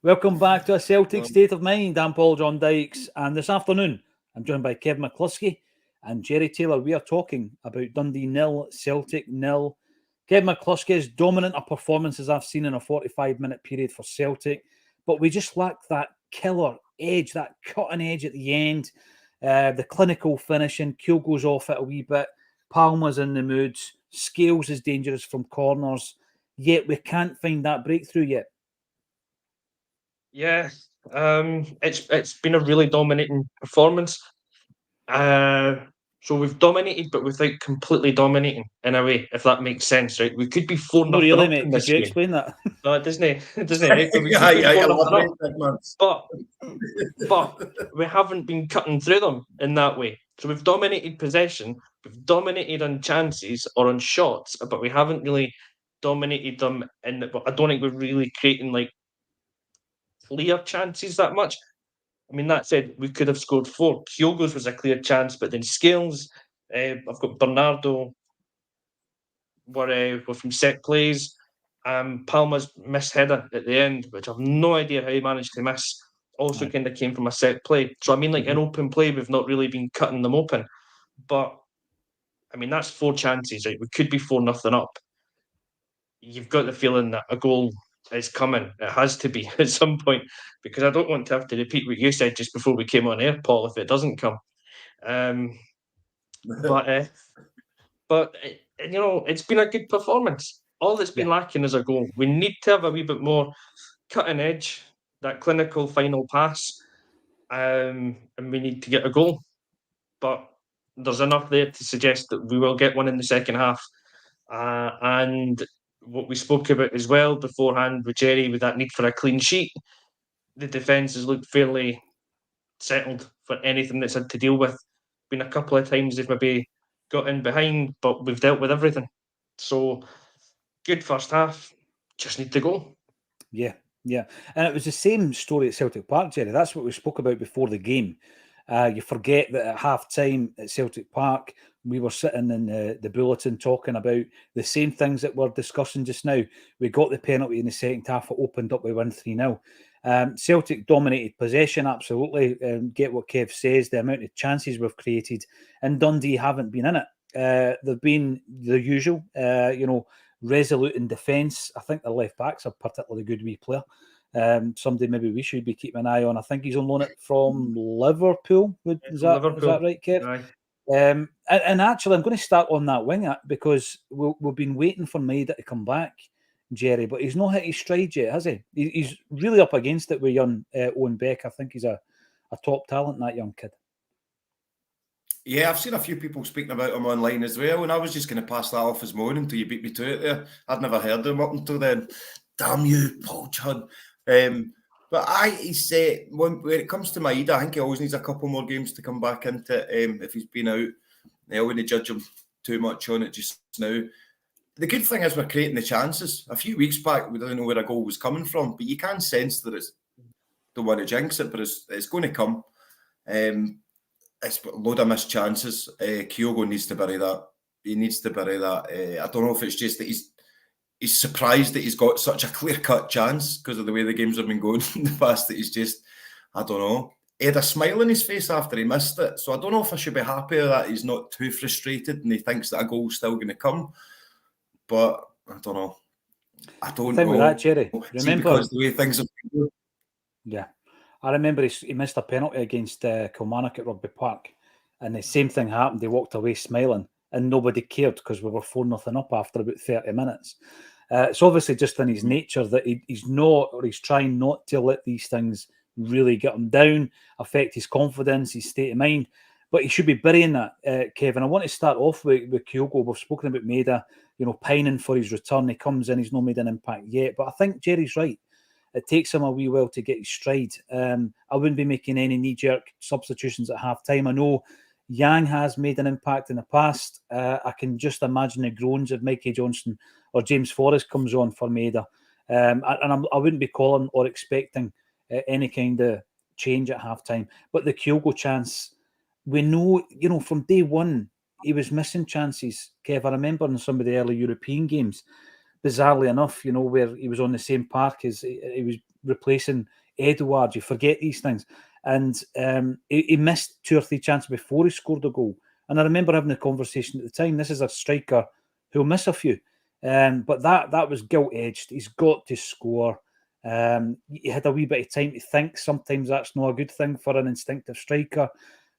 Welcome back to A Celtic State of Mind. I'm Paul John Dykes, and this afternoon I'm joined by Kev McCluskey and Jerry Taylor. We are talking about Dundee 0, Celtic 0. Kev McCluskey is dominant a performance as I've seen in a 45-minute period for Celtic, but we just lack that killer edge, that cutting edge at the end, the clinical finishing. Kyogo's off it a wee bit, Palma's in the moods, Scales is dangerous from corners, yet we can't find that breakthrough yet. Yeah, it's been a really dominating performance. So we've dominated, but without completely dominating in a way, if that makes sense, right? We could be 4-0 No, really, up mate. in Could this you game. explain that? No, it doesn't. It doesn't. Right? But we could be 4-0 up, but we haven't been cutting through them in that way. So we've dominated possession, we've dominated on chances or on shots, but we haven't really dominated them. I don't think we're really creating like clear chances that much. I mean, that said, we could have scored 4. Kyogo's was a clear chance, but then Scales, I've got Bernardo, were from set plays. Palma's missed header at the end, which I've no idea how he managed to miss. Also, kind of came from a set play. So I mean, like in open play, we've not really been cutting them open. But I mean, that's 4 chances, right? We could be 4-0 up. You've got the feeling that a goal is coming. It has to be at some point, because I don't want to have to repeat what you said just before we came on air, Paul, if it doesn't come. But you know, it's been a good performance. All that's been lacking is a goal. We need to have a wee bit more cutting edge, that clinical final pass, and we need to get a goal. But there's enough there to suggest that we will get one in the second half. And what we spoke about as well beforehand with Jerry, with that need for a clean sheet, the defence has looked fairly settled for anything that's had to deal with. Been a couple of times they've maybe got in behind, but we've dealt with everything. So good first half. Just need to go. Yeah. And it was the same story at Celtic Park, Jerry. That's what we spoke about before the game. You forget that at half-time at Celtic Park, we were sitting in the bulletin talking about the same things that we're discussing just now. We got the penalty in the second half. It opened up, we won 3-0. Celtic dominated possession, absolutely. Get what Kev says, the amount of chances we've created, and Dundee haven't been in it. They've been the usual, resolute in defence. I think the left back's a particularly good wee player. Somebody maybe we should be keeping an eye on. I think he's on loan from Liverpool. Is that right, Kev? And actually, I'm going to start on that wing because we've been waiting for Maida to come back, Jerry, but he's not hit his stride yet, has he? He's really up against it with young Owen Beck. I think he's a top talent, that young kid. Yeah, I've seen a few people speaking about him online as well, and I was just going to pass that off as mine until you beat me to it there. I'd never heard of him up until then. Damn you, Paul Chud. But he's when it comes to Maida, I think he always needs a couple more games to come back into it. If he's been out, I wouldn't judge him too much on it just now. The good thing is we're creating the chances. A few weeks back, we didn't know where a goal was coming from, but you can sense that it's, don't want to jinx it, but it's going to come. It's a load of missed chances. Kyogo needs to bury that. He needs to bury that. I don't know if it's just that he's surprised that he's got such a clear-cut chance because of the way the games have been going in the past, that he's just, I don't know. He had a smile on his face after he missed it. So I don't know if I should be happy that he's not too frustrated and he thinks that a goal's still going to come. But I don't know. I don't know. With that, Jerry, remember, because the way things have been going. Yeah. I remember he missed a penalty against Kilmarnock at Rugby Park, and the same thing happened. He walked away smiling, and nobody cared because we were 4-0 up after about 30 minutes. It's obviously just in his nature that he's trying not to let these things really get him down, affect his confidence, his state of mind. But he should be burying that, Kevin. I want to start off with Kyogo. We've spoken about Maida, pining for his return. He comes in, he's not made an impact yet. But I think Jerry's right. It takes him a wee while to get his stride. I wouldn't be making any knee-jerk substitutions at half-time. I know Yang has made an impact in the past. I can just imagine the groans if Mikey Johnson or James Forrest comes on for Maida. I wouldn't be calling or expecting any kind of change at half-time. But the Kyogo chance, we know, from day one, he was missing chances. Kev, I remember in some of the early European games, bizarrely enough, where he was on the same park as he was replacing Edouard. You forget these things. And he missed 2 or 3 chances before he scored a goal. And I remember having the conversation at the time. This is a striker who'll miss a few. But that was gilt-edged. He's got to score. He had a wee bit of time to think. Sometimes that's not a good thing for an instinctive striker.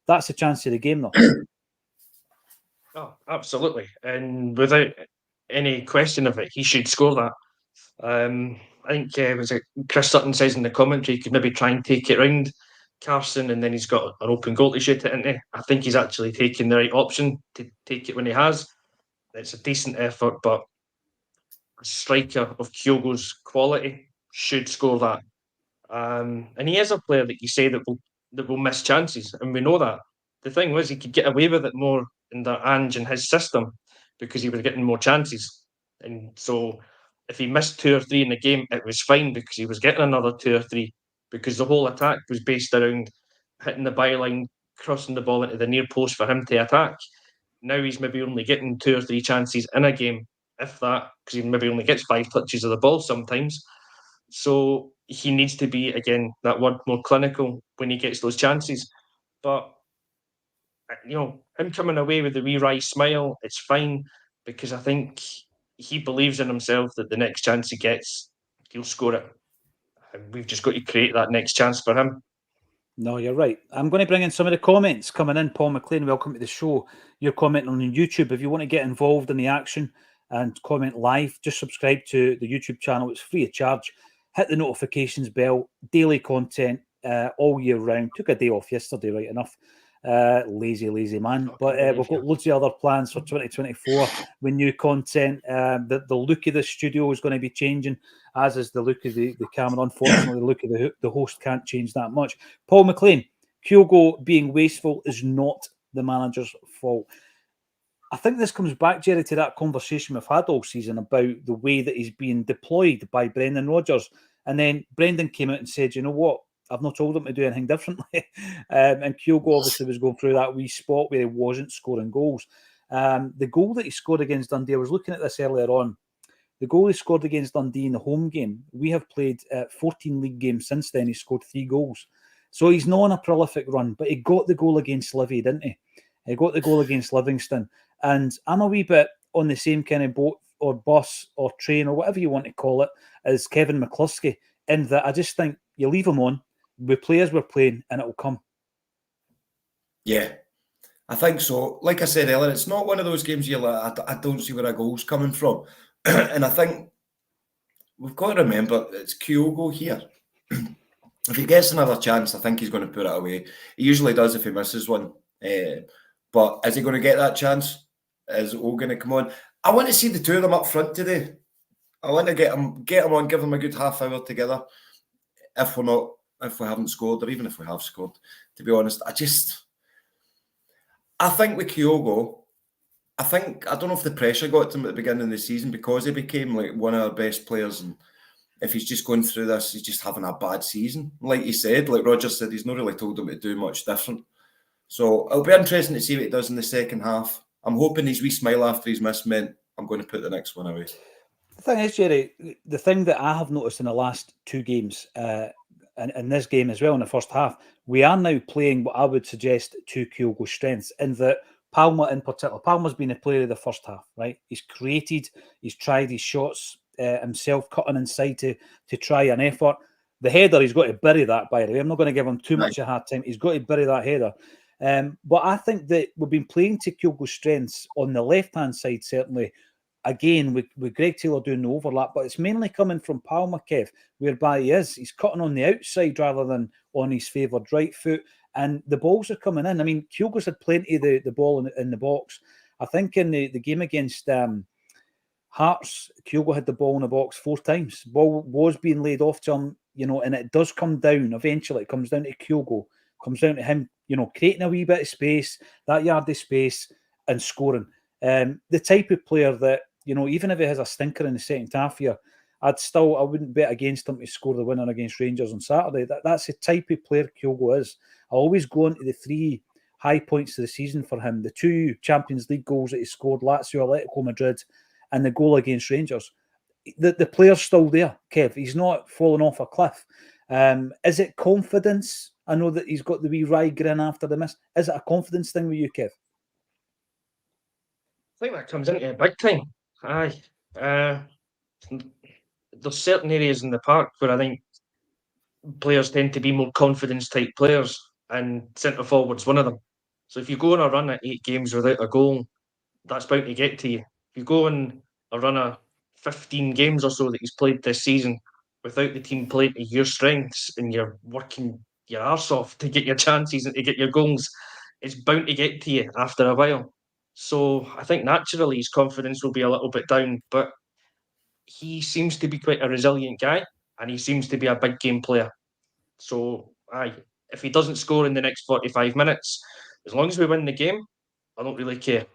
That's the chance of the game, though. Oh, absolutely. And without any question of it, he should score that. I think was it Chris Sutton says in the commentary he could maybe try and take it round Carson, and then he's got an open goal to shoot it into. I think he's actually taking the right option to take it when he has. It's a decent effort, but a striker of Kyogo's quality should score that. And he is a player that you say that will miss chances, and we know that. The thing was, he could get away with it more in the Ange and his system because he was getting more chances. And so if he missed 2 or 3 in the game, it was fine because he was getting another 2 or 3 because the whole attack was based around hitting the byline, crossing the ball into the near post for him to attack. Now he's maybe only getting 2 or 3 chances in a game, if that, because he maybe only gets 5 touches of the ball sometimes. So he needs to be, again, that word, more clinical when he gets those chances. But, him coming away with the wee wry smile, it's fine because I think he believes in himself that the next chance he gets, he'll score it. And we've just got to create that next chance for him. No, you're right. I'm going to bring in some of the comments coming in. Paul McLean, welcome to the show. You're commenting on YouTube. If you want to get involved in the action and comment live, just subscribe to the YouTube channel. It's free of charge. Hit the notifications bell. Daily content all year round. Took a day off yesterday, right enough. Lazy man. But we've got loads of other plans for 2024 with new content. The look of the studio is going to be changing, as is the look of the camera. Unfortunately, the look of the host can't change that much. Paul McLean, Kyogo being wasteful is not the manager's fault. I think this comes back, Jerry, to that conversation we've had all season about the way that he's being deployed by Brendan Rodgers. And then Brendan came out and said, you know what? I've not told him to do anything differently. And Kyogo obviously was going through that wee spot where he wasn't scoring goals. The goal that he scored against Dundee, I was looking at this earlier on. The goal he scored against Dundee in the home game, we have played 14 league games since then. He scored 3 goals. So he's not on a prolific run, but he got the goal against Livy, didn't he? He got the goal against Livingston. And I'm a wee bit on the same kind of boat or bus or train or whatever you want to call it as Kevin McCluskey, in that I just think you leave him on, we play as we're playing, and it'll come. Yeah, I think so. Like I said earlier, it's not one of those games you're like, I don't see where a goal's coming from. And I think we've got to remember it's Kyogo here. If he gets another chance, I think he's going to put it away. He usually does if he misses one. But is he going to get that chance? Is O going to come on? I want to see the two of them up front today. I want to get them on, give them a good half hour together. If we haven't scored, or even if we have scored, to be honest, I think with Kyogo, I don't know if the pressure got to him at the beginning of the season because he became like one of our best players, and if he's just going through this, he's just having a bad season. Like you said, like Roger said, he's not really told him to do much different. So it'll be interesting to see what he does in the second half. I'm hoping his wee smile after he's missed meant I'm going to put the next one away. The thing is, Jerry, the thing that I have noticed in the last 2 games, and in this game as well in the first half, we are now playing what I would suggest to Kyogo's strengths, in that Palmer in particular. Palmer's been a player of the first half, right? He's created, he's tried his shots himself, cutting inside to try an effort. The header, he's got to bury that, by the way. I'm not going to give him too much a hard time. He's got to bury that header. But I think that we've been playing to Kyogo's strengths on the left-hand side, certainly, again, with Greg Taylor doing the overlap, but it's mainly coming from Palmer, Kev, whereby he's cutting on the outside rather than on his favoured right foot, and the balls are coming in. I mean, Kyogo's had plenty of the ball in the box. I think in the game against Hearts, Kyogo had the ball in the box 4 times. The ball was being laid off to him, and it does come down. Eventually, it comes down to Kyogo, comes down to him, creating a wee bit of space, that yard of space, and scoring. The type of player that, even if he has a stinker in the second half here, I wouldn't bet against him to score the winner against Rangers on Saturday. That's the type of player Kyogo is. I always go into the 3 high points of the season for him. The 2 Champions League goals that he scored, Lazio, Atletico Madrid, and the goal against Rangers. the player's still there, Kev. He's not fallen off a cliff. Is it confidence? I know that he's got the wee wry grin after the miss. Is it a confidence thing with you, Kev? I think that comes into it big time. Aye. There's certain areas in the park where I think players tend to be more confidence type players, and centre forward's one of them. So if you go on a run at 8 games without a goal, that's bound to get to you. If you go on a run of 15 games or so that he's played this season without the team playing to your strengths, and you're working your arse off to get your chances and to get your goals, it's bound to get to you after a while. So I think naturally his confidence will be a little bit down, but he seems to be quite a resilient guy, and he seems to be a big game player. So, if he doesn't score in the next 45 minutes, as long as we win the game, I don't really care.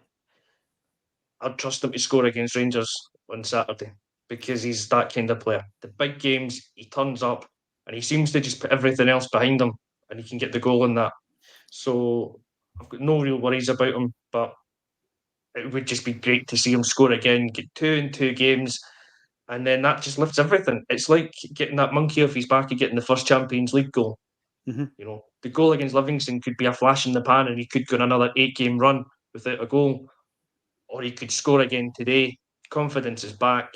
I'd trust him to score against Rangers on Saturday because he's that kind of player. The big games, he turns up and he seems to just put everything else behind him, and he can get the goal in that. So, I've got no real worries about him, but it would just be great to see him score again, get 2 in 2 games, and then that just lifts everything. It's like getting that monkey off his back and getting the first Champions League goal. Mm-hmm. You know, the goal against Livingston could be a flash in the pan, and he could go on another 8-game run without a goal, or he could score again today. Confidence is back,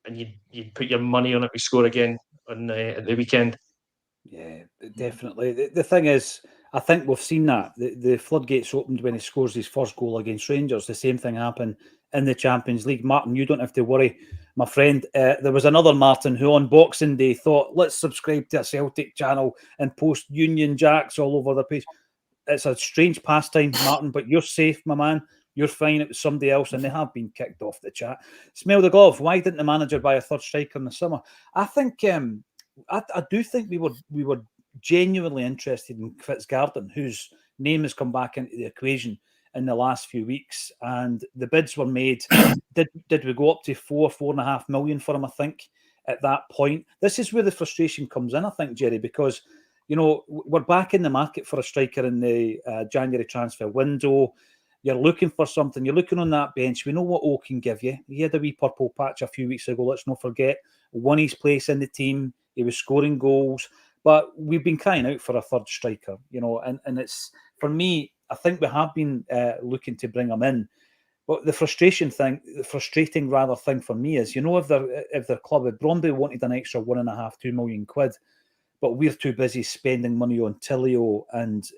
and you'd put your money on it to score again on at the weekend. Yeah, definitely. The thing is, I think we've seen that. The floodgates opened when he scores his first goal against Rangers. The same thing happened in the Champions League. Martin, you don't have to worry, my friend. There was another Martin who on Boxing Day thought, let's subscribe to a Celtic channel and post Union Jacks all over the page. It's a strange pastime, Martin, but you're safe, my man. You're fine. It was somebody else, and they have been kicked off the chat. Smell the glove. Why didn't the manager buy a third striker in the summer? I think... I do think we were genuinely interested in Fitzgarden, whose name has come back into the equation in the last few weeks, and the bids were made. Did we go up to 4.5 million for him? I think at that point, this is where the frustration comes in. I think, Jerry, because we're back in the market for a striker in the January transfer window. You're looking for something. You're looking on that bench. We know what O can give you. He had a wee purple patch a few weeks ago. Let's not forget. Won his place in the team. He was scoring goals. But we've been crying out for a third striker, and it's, for me, I think we have been looking to bring him in. But the frustrating thing for me is, if their club, if Bromby wanted an extra 1.5, 2 million quid, but we're too busy spending money on Tilio and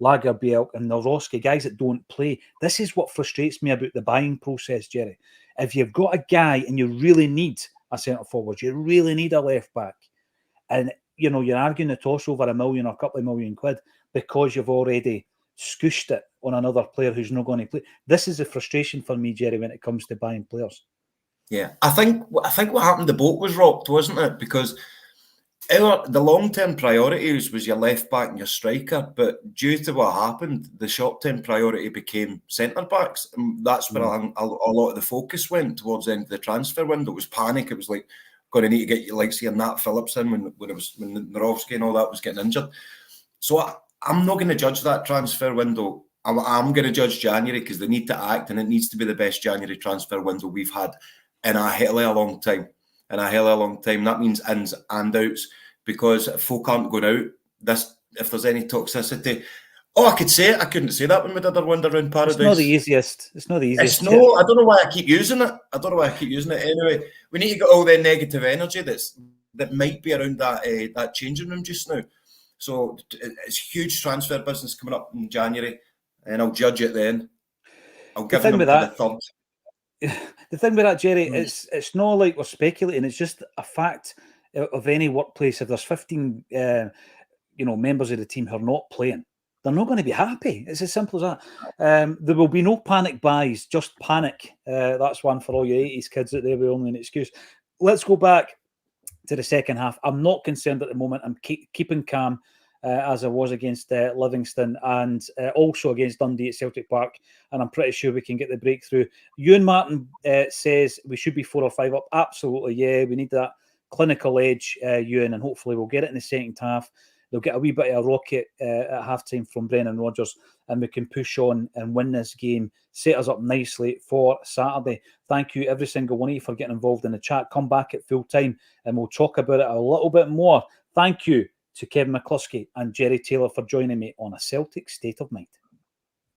Lagerbielke and Nawrocki, guys that don't play. This is what frustrates me about the buying process, Jerry. If you've got a guy and you really need a centre forward, you really need a left back, and you're arguing the toss over $1 million or a couple of million quid because you've already scooshed it on another player who's not going to play. This is a frustration for me, Jerry, when it comes to buying players. Yeah, I think what happened, the boat was rocked, wasn't it? Because the long-term priorities was your left back and your striker, but due to what happened, the short-term priority became centre-backs. And that's where a lot of the focus went towards the end of the transfer window. It was panic. It was like, going to need to get you like seeing Nat Phillips in when Nawrocki and all that was getting injured. So I'm not going to judge that transfer window. I'm going to judge January because they need to act, and it needs to be the best January transfer window we've had in a hell of a long time. That means ins and outs, because folk aren't going out. If there's any toxicity, I could say it. I couldn't say that when we did our wander around Paradise. It's not the easiest. I don't know why I keep using it. Anyway, we need to get all the negative energy that might be around that changing room just now. So it's huge transfer business coming up in January, and I'll judge it then. I'll give them the third. The thing with that, Jerry, it's not like we're speculating. It's just a fact of any workplace. If there's 15, members of the team who are not playing, they're not going to be happy. It's as simple as that. There will be no panic buys, just panic. That's one for all you 80s kids out there with only an excuse. Let's go back to the second half. I'm not concerned at the moment. I'm keeping calm as I was against Livingston and also against Dundee at Celtic Park. And I'm pretty sure we can get the breakthrough. Ewan Martin says we should be 4 or 5 up. Absolutely, yeah. We need that clinical edge, Ewan, and hopefully we'll get it in the second half. they'll get a wee bit of a rocket at half-time from Brendan Rodgers, and we can push on and win this game, set us up nicely for Saturday. Thank you, every single one of you, for getting involved in the chat. Come back at full time and we'll talk about it a little bit more. Thank you to Kevin McCluskey and Jerry Taylor for joining me on A Celtic State of Mind.